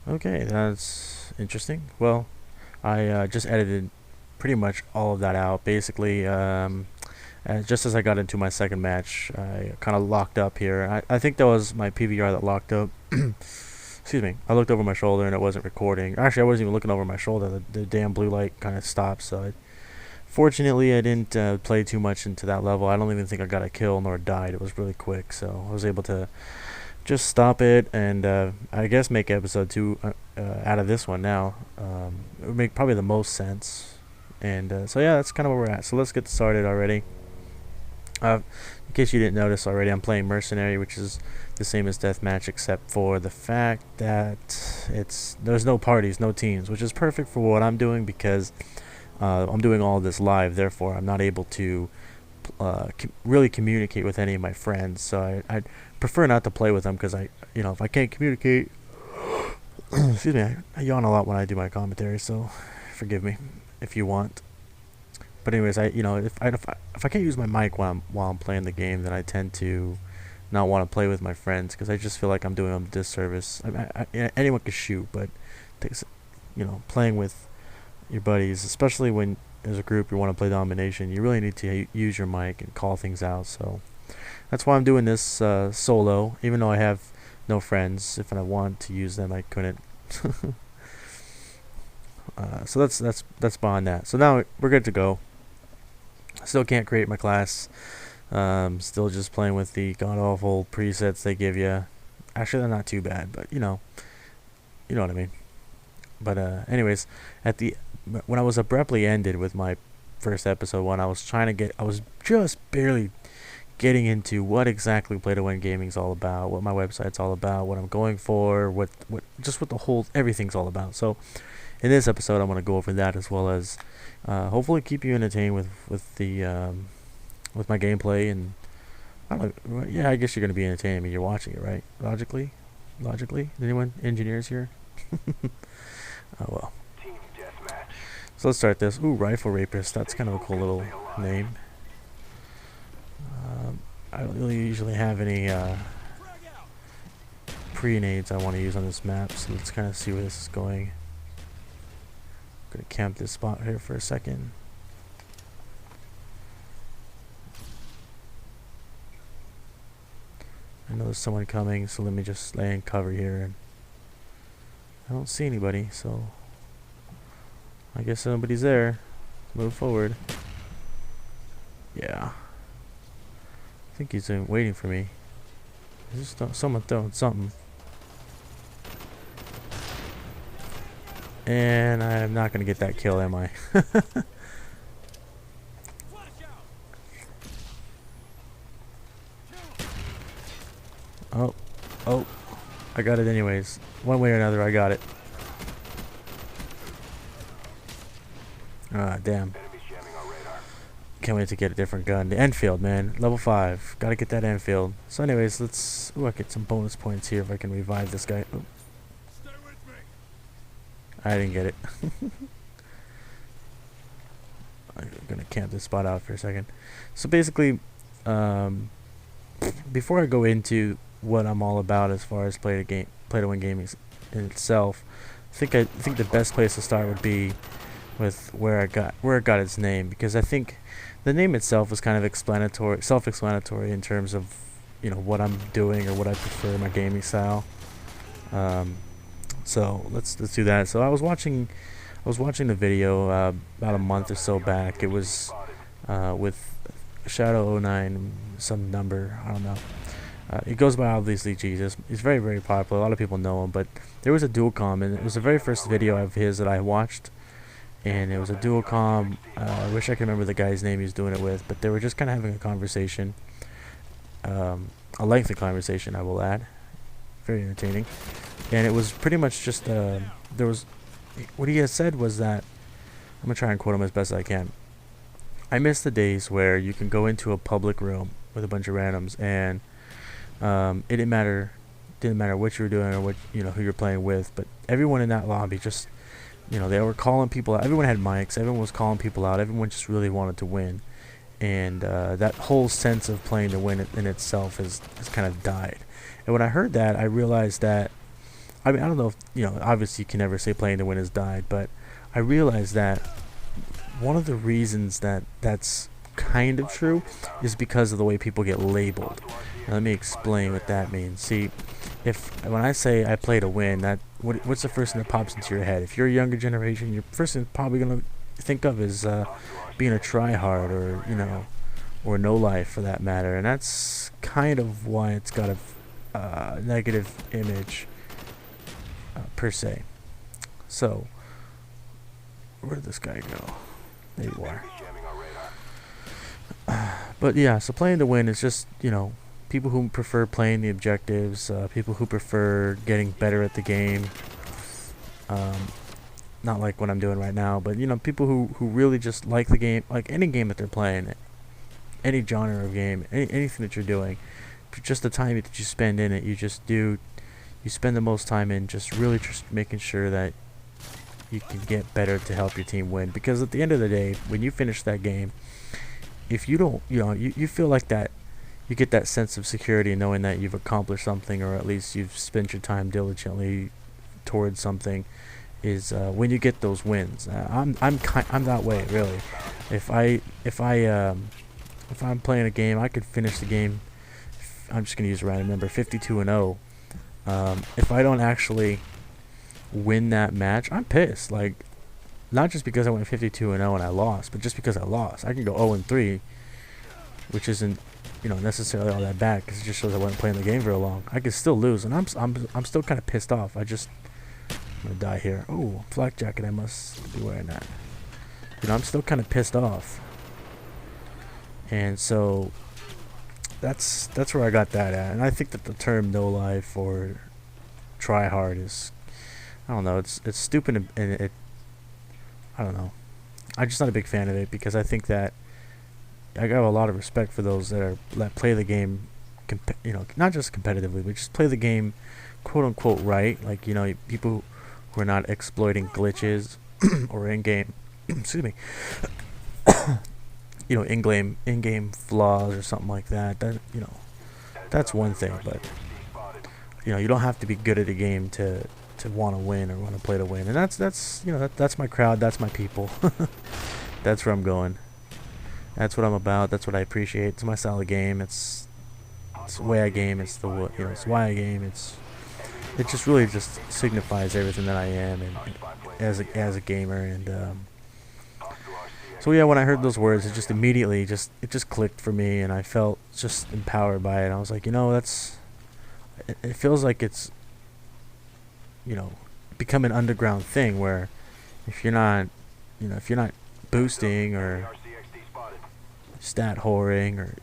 Okay, that's interesting. Well, I just edited pretty much all of that out. Basically, just as I got into my second match, I kind of locked up here. I think that was my PVR that locked up. Excuse me. I looked over my shoulder and it wasn't recording. Actually, I wasn't even looking over my shoulder. The damn blue light kind of stopped. Fortunately, I didn't play too much into that level. I don't even think I got a kill nor died. It was really quick, so I was able to just stop it and I guess make episode 2 out of this one now. It would make probably the most sense. And so yeah, that's kind of where we're at. So let's get started already. In case you didn't notice already, I'm playing Mercenary, which is the same as Deathmatch, except for the fact that there's no parties, no teams, which is perfect for what I'm doing because I'm doing all of this live. Therefore, I'm not able to really communicate with any of my friends. So I prefer not to play with them because if I can't communicate, excuse me, I yawn a lot when I do my commentary. So forgive me if you want. But anyways, if I can't use my mic while I'm playing the game, then I tend to not want to play with my friends because I just feel like I'm doing them a disservice. Anyone can shoot, but it takes, playing with your buddies, especially when as a group you want to play domination, you really need to use your mic and call things out. So that's why I'm doing this solo, even though I have no friends. If I want to use them, I couldn't. So that's behind that. So now we're good to go. Still can't create my class. Still just playing with the god awful presets they give you. Actually, they're not too bad, but you know what I mean. But anyways, when I was abruptly ended with my first episode one, I was just barely getting into what exactly Play to Win Gaming's all about, what my website's all about, what I'm going for, what the whole everything's all about. So in this episode, I'm going to go over that as well as hopefully keep you entertained with my gameplay. And I don't know, yeah, I guess you're going to be entertained. I mean, you're watching it, right? Logically, anyone engineers here? Oh well. So let's start this. Ooh, Rifle Rapist. That's kind of a cool little name. I don't really usually have any pre-nades I want to use on this map, so let's kind of see where this is going. I'm gonna camp this spot here for a second. I know there's someone coming, so let me just lay in cover here. And I don't see anybody, so I guess nobody's there. Move forward. Yeah. I think he's waiting for me. Is someone throwing something? And I'm not gonna get that kill, am I? Oh, I got it anyways. One way or another, I got it. Ah, damn. Can't wait to get a different gun. The Enfield, man. Level 5. Gotta get that Enfield. So anyways, let's... Ooh, I get some bonus points here if I can revive this guy. Ooh. I didn't get it. I'm gonna camp this spot out for a second. So basically, before I go into what I'm all about as far as Play to Win Gaming in itself, I think the best place to start would be with where it got its name, because I think the name itself is kind of self-explanatory in terms of what I'm doing or what I prefer, my gaming style. So let's do that. So I was watching the video about a month or so back. It was with Shadow 09, some number, I don't know. It goes by obviously Jesus. He's very, very popular. A lot of people know him, but there was a dual comm, and it was the very first video of his that I watched. And it was a dual comm. I wish I could remember the guy's name he was doing it with, but they were just kind of having a conversation. A lengthy conversation, I will add. Very entertaining. And it was pretty much just, what he had said was that, I'm going to try and quote him as best as I can. I miss the days where you can go into a public room with a bunch of randoms and it didn't matter what you were doing or what who you're playing with, but everyone in that lobby just they were calling people out. Everyone had mics. Everyone was calling people out. Everyone just really wanted to win, and that whole sense of playing to win in itself has kind of died. And when I heard that, I realized that I mean, I don't know if, obviously you can never say playing to win has died, but I realize that one of the reasons that that's kind of true is because of the way people get labeled. Now, let me explain what that means. See, if when I say I play to win, what's the first thing that pops into your head? If you're a younger generation, your first thing probably gonna think of is being a tryhard, or or no life for that matter, and that's kind of why it's got a negative image per se. So, where did this guy go? There you are. But yeah, so playing to win is just, people who prefer playing the objectives, people who prefer getting better at the game. Not like what I'm doing right now, but people who really just like the game, like any game that they're playing, any genre of game, anything that you're doing, just the time that you spend in it, you spend the most time in just really just making sure that you can get better to help your team win. Because at the end of the day, when you finish that game, if you don't, you feel like that, you get that sense of security knowing that you've accomplished something, or at least you've spent your time diligently towards something, is when you get those wins. I'm that way, really. If I'm playing a game, I could finish the game. I'm just gonna use a random number, 52-0. If I don't actually win that match, I'm pissed. Like, not just because I went 52-0 and I lost, but just because I lost. I can go 0-3, which isn't, necessarily all that bad, because it just shows I wasn't playing the game very long. I could still lose, and I'm still kind of pissed off. I'm gonna die here. Oh, flak jacket. I must be wearing that. I'm still kind of pissed off, and so that's where I got that at. And I think that the term no life or try hard is, I don't know, it's stupid, and it I don't know. I'm just not a big fan of it, because I think that I have a lot of respect for those that play the game, not just competitively, but just play the game, quote unquote, right. Like, people who are not exploiting glitches or in-game, excuse me, in-game flaws or something like that. That's one thing, but you don't have to be good at a game to want to win or want to play to win. And that's my crowd, that's my people. That's where I'm going. That's what I'm about. That's what I appreciate. It's my style of game. It's the way I game. It's it's why I game. It just really just signifies everything that I am, and as a gamer. And so yeah, when I heard those words, it just immediately it just clicked for me, and I felt just empowered by it. I was like, it feels like it's become an underground thing, where if you're not boosting or stat whoring, or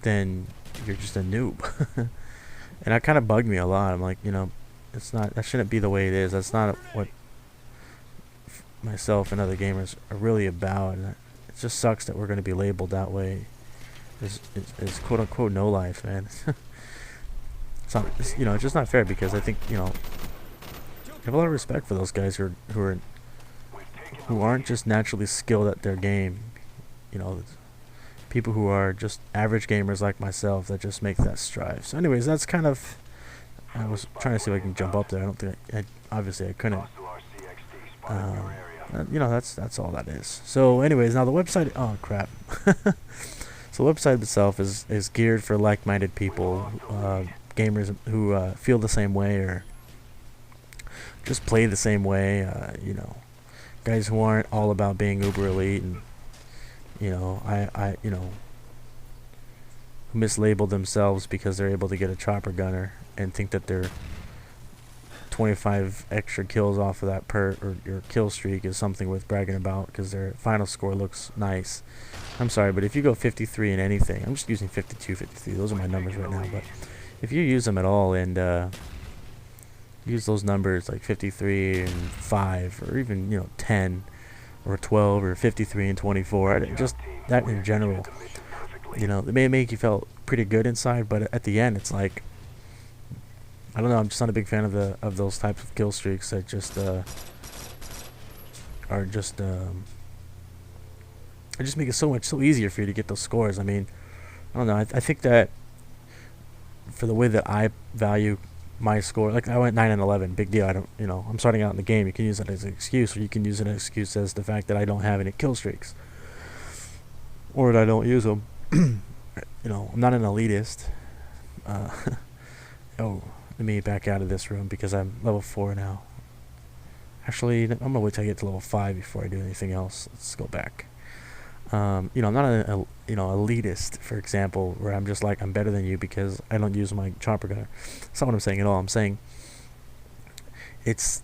then you're just a noob. And that kind of bugged me a lot. I'm like, that shouldn't be the way it is. That's not what myself and other gamers are really about. And it just sucks that we're going to be labeled that way as quote unquote no life, man. It's just not fair, because I think I have a lot of respect for those guys who aren't just naturally skilled at their game. People who are just average gamers like myself that just make that strive. So anyways, that's kind of, I was trying to see if I can jump up there. I don't think obviously I couldn't. That's all that is. So anyways, now the website, oh crap. So the website itself is geared for like-minded people, gamers who feel the same way, or just play the same way, guys who aren't all about being uber elite, and who mislabel themselves because they're able to get a chopper gunner and think that they're 25 extra kills off of that or your kill streak is something worth bragging about, because their final score looks nice. I'm sorry, but if you go 53 in anything, I'm just using 52, 53, those are my numbers right now, but if you use them at all, and use those numbers like 53 and 5, or even 10 or 12 or 53 and 24, just that in general, it may make you feel pretty good inside, but at the end it's like, I don't know, I'm just not a big fan of those types of kill streaks that just are just it just make it so easier for you to get those scores. I mean, I don't know, I think that for the way that I value my score. Like I went 9-11, big deal. I don't, you know, I'm starting out in the game. You can use it as an excuse, or you can use it as an excuse as the fact that I don't have any kill streaks, or that I don't use them. You know, I'm not an elitist. Uh, oh, let me back out of this room because I'm level 4 now. Actually, I'm gonna wait till I get to level 5 before I do anything else. Let's go back. You know, I'm not a you know, elitist, for example, where I'm just like I'm better than you because I don't use my chopper gunner. That's not what I'm saying at all. I'm saying it's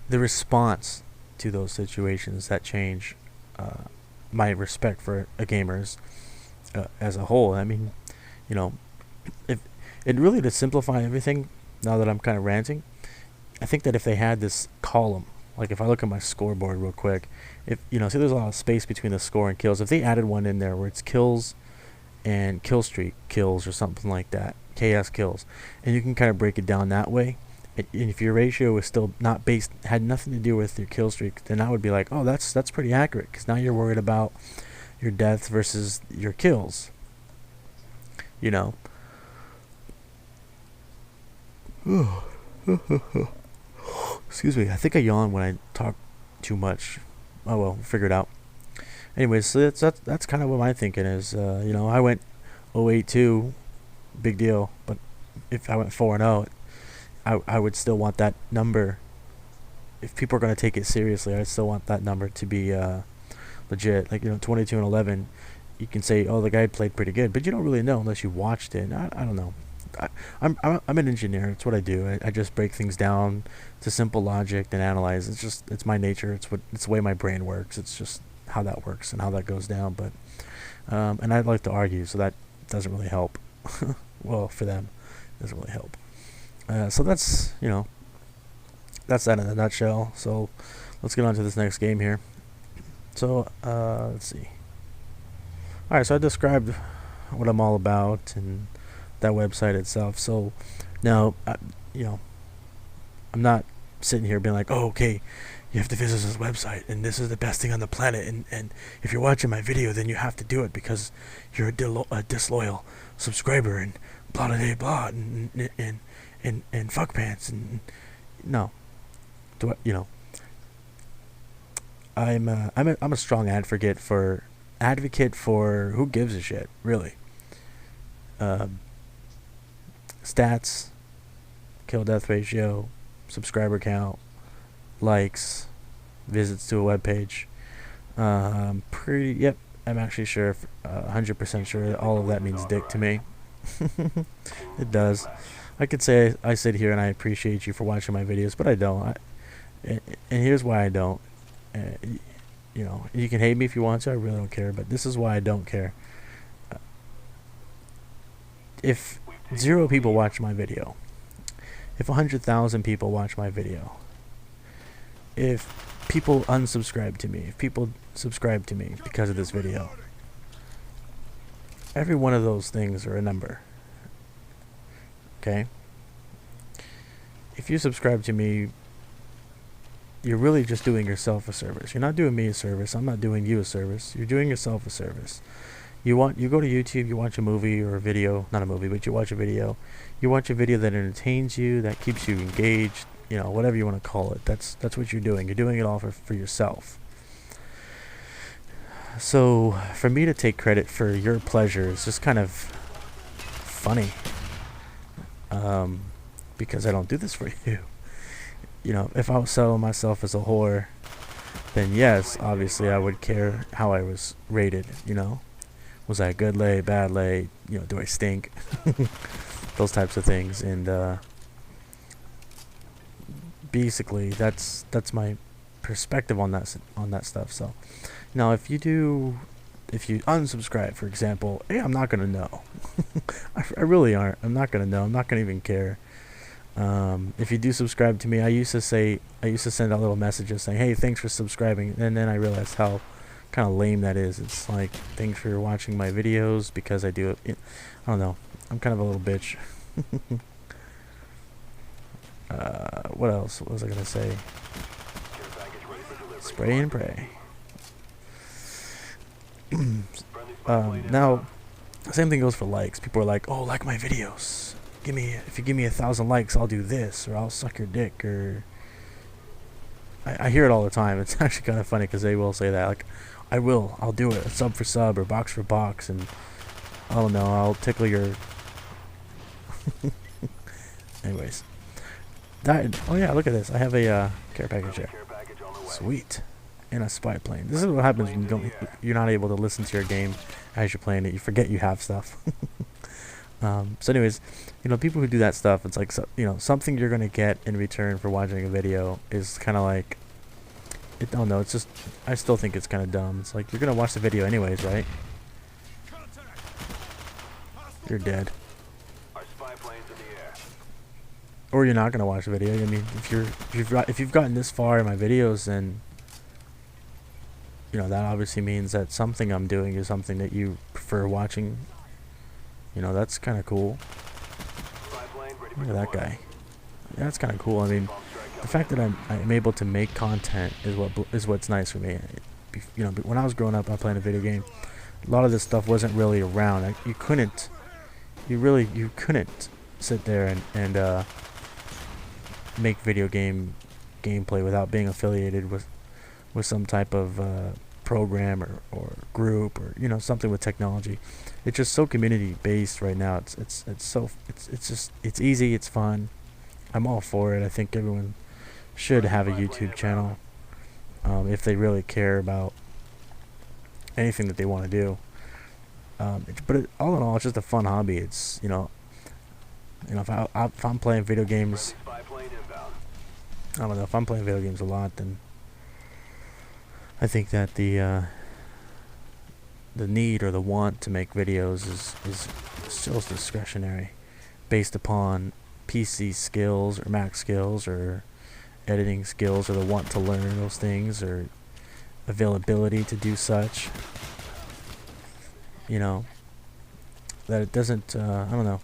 the response to those situations that change my respect for gamers as a whole. I mean, you know, if it really, to simplify everything, now that I'm kind of ranting, I think that if they had this column, like if I look at my scoreboard real quick, if you know, see there's a lot of space between the score and kills. If they added one in there where it's kills and kill streak kills or something like that, KS kills, and you can kind of break it down that way. And if your ratio is still not based, had nothing to do with your kill streak, then I would be like, oh, that's pretty accurate, because now you're worried about your deaths versus your kills. You know. Excuse me. I think I yawn when I talk too much. Oh well, figure it out. Anyways, so that's kind of what my thinking is. You know, I went 082, big deal. But if I went 4-0, I would still want that number. If people are gonna take it seriously, I still want that number to be legit. Like, you know, 22-11. You can say, oh, the guy played pretty good, but you don't really know unless you watched it. I don't know. I'm an engineer. It's what I do. I just break things down to simple logic and analyze. It's my nature. It's the way my brain works. It's just how that works and how that goes down. But and I'd like to argue, so that doesn't really help. Well, for them, it doesn't really help. So that's, you know, that's that in a nutshell. So let's get on to this next game here. So let's see. All right. So I described what I'm all about and that website itself. So now, you know, I'm not sitting here being like, oh, okay, you have to visit this website and this is the best thing on the planet, and if you're watching my video, then you have to do it because you're a disloyal subscriber and blah blah blah and fuck pants. And no, do I, you know, I'm a strong advocate for who gives a shit, really. Stats, kill death ratio, subscriber count, likes, visits to a web page. I'm actually sure, 100% sure that all of that means dick to me. It does. I could say I sit here and I appreciate you for watching my videos, but I don't. And here's why I don't. You know, you can hate me if you want to. I really don't care, but this is why I don't care. If 0 people watch my video, if 100,000 people watch my video, if people unsubscribe to me, if people subscribe to me because of this video, every one of those things are a number. Okay? If you subscribe to me, you're really just doing yourself a service. You're not doing me a service. I'm not doing you a service. You're doing yourself a service. You go to YouTube, you watch a movie or a video, not a movie, but you watch a video. You watch a video that entertains you, that keeps you engaged, you know, whatever you want to call it. That's what you're doing. You're doing it all for yourself. So for me to take credit for your pleasure is just kind of funny. Because I don't do this for you. You know, if I was selling myself as a whore, then yes, obviously I would care how I was rated, you know. Was I a good lay, bad lay, you know, do I stink? Those types of things. And basically that's my perspective on that stuff. So now if you unsubscribe, for example, hey, I'm not gonna know. I really aren't. I'm not gonna know. I'm not gonna even care. If you do subscribe to me, I used to send out little messages saying, hey, thanks for subscribing, and then I realized how kind of lame that is. It's like, thanks for watching my videos because I do it. I don't know. I'm kind of a little bitch. What else? What was I gonna say? Spray and pray. Now, same thing goes for likes. People are like, oh, like my videos. if you give me 1,000 likes, I'll do this, or I'll suck your dick, or I hear it all the time. It's actually kind of funny because they will say that, like, I'll do it, sub for sub or box for box, and I don't know, I'll tickle your. Anyways, oh yeah, look at this. I have a care package there. Sweet. And a spy plane. This is what happens when you're not able to listen to your game as you're playing it. You forget you have stuff. So anyways, people who do that stuff, it's like, something you're going to get in return for watching a video is kind of like, I don't know, it's just, I still think it's kind of dumb. It's like, you're going to watch the video anyways, right? You're dead. Or you're not going to watch the video. I mean, if you've gotten this far in my videos, then that obviously means that something I'm doing is something that you prefer watching. That's kind of cool. Look at that guy. Yeah, that's kind of cool. I mean, the fact that I'm able to make content is what's nice for me. When I was growing up, I played a video game. A lot of this stuff wasn't really around. You couldn't sit there and make video game gameplay without being affiliated with some type of program or group or something with technology. It's just so community based right now. It's easy, it's fun. I'm all for it. I think everyone should have a YouTube channel if they really care about anything that they want to do. But all in all, it's just a fun hobby. It's if I'm playing video games, I don't know, if I'm playing video games a lot, then I think that the need or the want to make videos is still discretionary, based upon PC skills or Mac skills or editing skills or the want to learn those things or availability to do such. That it doesn't. I don't know.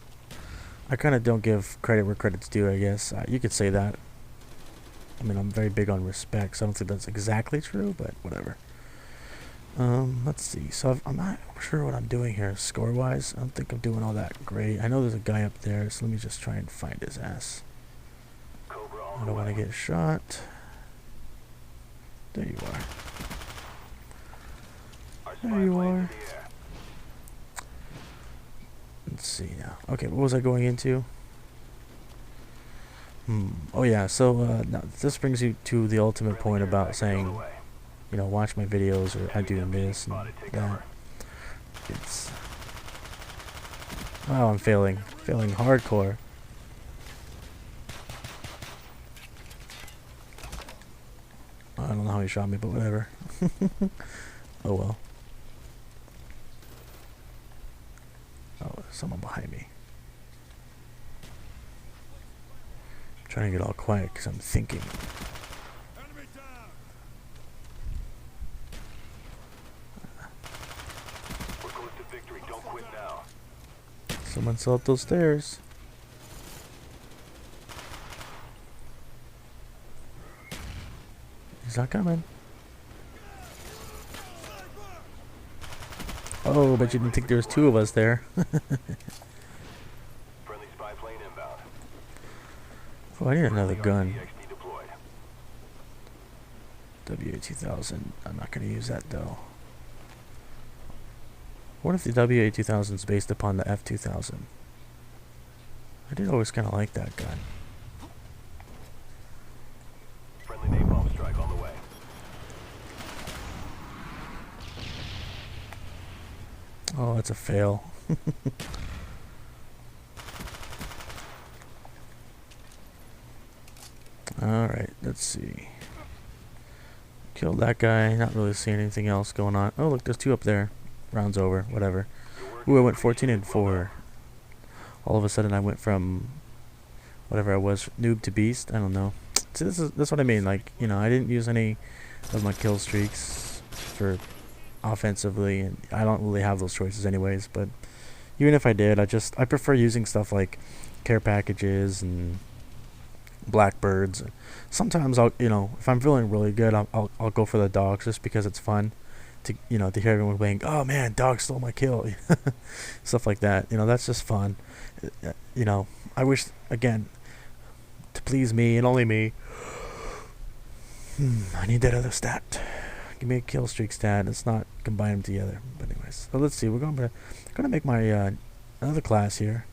I kind of don't give credit where credit's due, I guess. You could say that. I mean, I'm very big on respect, so I don't think that's exactly true, but whatever. Let's see. So I'm not sure what I'm doing here score-wise. I don't think I'm doing all that great. I know there's a guy up there, so let me just try and find his ass. I don't want to get shot. There you are. There you are. Let's see now. Okay, what was I going into? Oh yeah, so now this brings you to the ultimate point about saying, watch my videos or I do this and that. It's... Wow, I'm failing hardcore. I don't know how he shot me, but whatever. Oh well. Oh, there's someone behind me. I'm trying to get all quiet because I'm thinking. We're close to victory. Don't quit now. Someone saw up those stairs. He's not coming. Oh, but you didn't think there was two of us there. Friendly spy plane inbound. Oh, I need another gun. WA-2000. I'm not going to use that though. What if the WA-2000 is based upon the F-2000? I did always kind of like that gun. Friendly napalm strike on the way. Oh, that's a fail. Alright, let's see. Killed that guy. Not really seeing anything else going on. Oh, look, there's two up there. Round's over. Whatever. Ooh, I went 14 and 4. All of a sudden, I went from whatever I was, noob to beast. I don't know. See, that's what I mean. Like, I didn't use any of my kill streaks for offensively, and I don't really have those choices anyways. But even if I did, I prefer using stuff like care packages and blackbirds. Sometimes I'll, if I'm feeling really good, I'll go for the dogs just because it's fun. to hear everyone going, "Oh man, dog stole my kill," stuff like that. That's just fun. I wish again to please me and only me. I need that other stat. Give me a kill streak stat. Let's not combine them together. But anyways, so let's see. We're gonna make my another class here.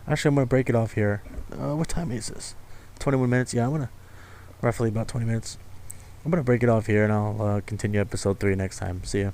Actually, I'm gonna break it off here. What time is this? 21 minutes. Yeah, I'm gonna roughly about 20 minutes. I'm gonna break it off here, and I'll continue episode 3 next time. See ya.